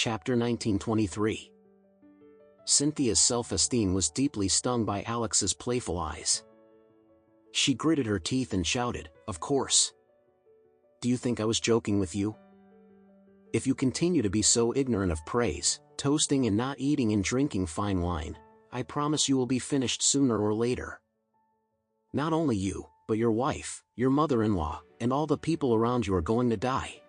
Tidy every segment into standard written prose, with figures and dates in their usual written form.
Chapter 1923. Cynthia's self-esteem was deeply stung by Alex's playful eyes. She gritted her teeth and shouted, "Of course. Do you think I was joking with you? If you continue to be so ignorant of praise, toasting and not eating and drinking fine wine, I promise you will be finished sooner or later. Not only you, but your wife, your mother-in-law, and all the people around you are going to die."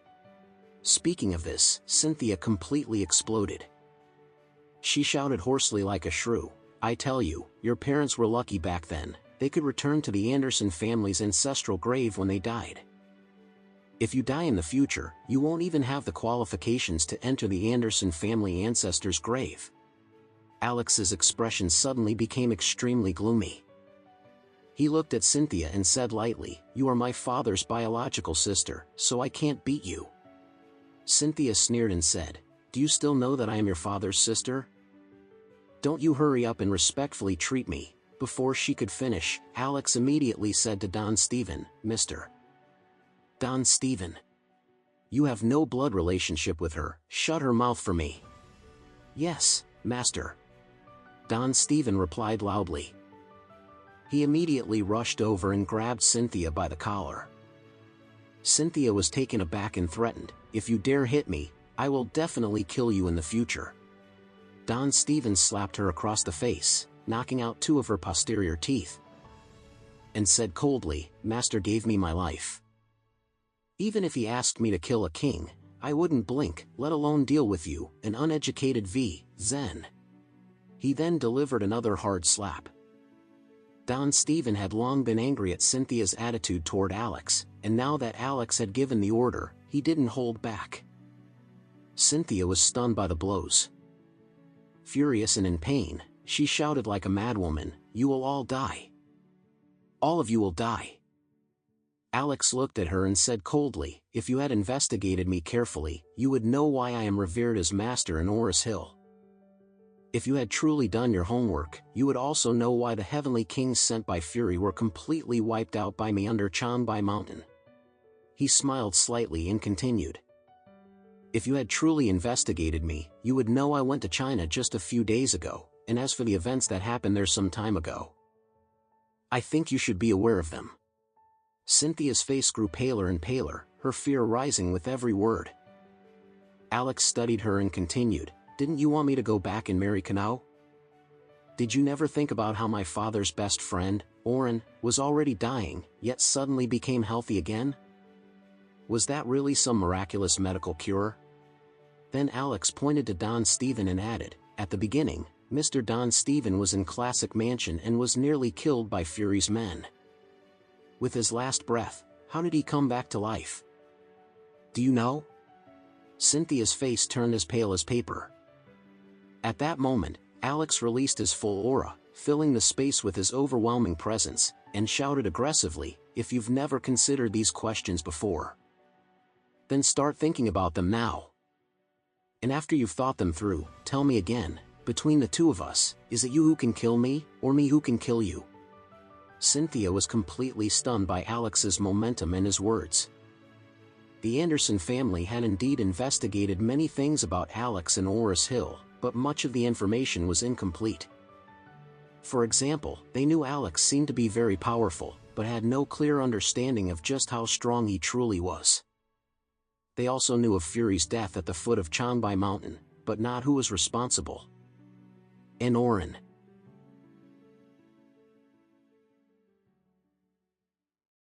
Speaking of this, Cynthia completely exploded. She shouted hoarsely like a shrew, "I tell you, your parents were lucky back then. They could return to the Anderson family's ancestral grave when they died. If you die in the future, you won't even have the qualifications to enter the Anderson family ancestor's grave." Alex's expression suddenly became extremely gloomy. He looked at Cynthia and said lightly, "You are my father's biological sister, so I can't beat you." Cynthia sneered and said, "Do you still know that I am your father's sister? Don't you hurry up and respectfully treat me." Before she could finish, Alex immediately said to Don Stephen, "Mr. Don Stephen, you have no blood relationship with her, shut her mouth for me." "Yes, master," Don Stephen replied loudly. He immediately rushed over and grabbed Cynthia by the collar. Cynthia was taken aback and threatened, "If you dare hit me, I will definitely kill you in the future." Don Stephen slapped her across the face, knocking out 2 of her posterior teeth, and said coldly, "Master gave me my life. Even if he asked me to kill a king, I wouldn't blink, let alone deal with you, an uneducated Zen." He then delivered another hard slap. Don Stephen had long been angry at Cynthia's attitude toward Alex, and now that Alex had given the order, he didn't hold back. Cynthia was stunned by the blows. Furious and in pain, she shouted like a madwoman, "You will all die. All of you will die." Alex looked at her and said coldly, "If you had investigated me carefully, you would know why I am revered as master in Oris Hill. If you had truly done your homework, you would also know why the heavenly kings sent by Fury were completely wiped out by me under Changbai Mountain." He smiled slightly and continued, "If you had truly investigated me, you would know I went to China just a few days ago, and as for the events that happened there some time ago, I think you should be aware of them." Cynthia's face grew paler and paler, her fear rising with every word. Alex studied her and continued, "Didn't you want me to go back and marry Kanao? Did you never think about how my father's best friend, Oren, was already dying, yet suddenly became healthy again? Was that really some miraculous medical cure?" Then Alex pointed to Don Stephen and added, "At the beginning, Mr. Don Stephen was in Classic Mansion and was nearly killed by Fury's men. With his last breath, how did he come back to life? Do you know?" Cynthia's face turned as pale as paper. At that moment, Alex released his full aura, filling the space with his overwhelming presence, and shouted aggressively, "If you've never considered these questions before, then start thinking about them now. And after you've thought them through, tell me again, between the 2 of us, is it you who can kill me, or me who can kill you?" Cynthia was completely stunned by Alex's momentum and his words. The Anderson family had indeed investigated many things about Alex and Oris Hill, but much of the information was incomplete. For example, they knew Alex seemed to be very powerful, but had no clear understanding of just how strong he truly was. They also knew of Fury's death at the foot of Changbai Mountain, but not who was responsible. And Oren.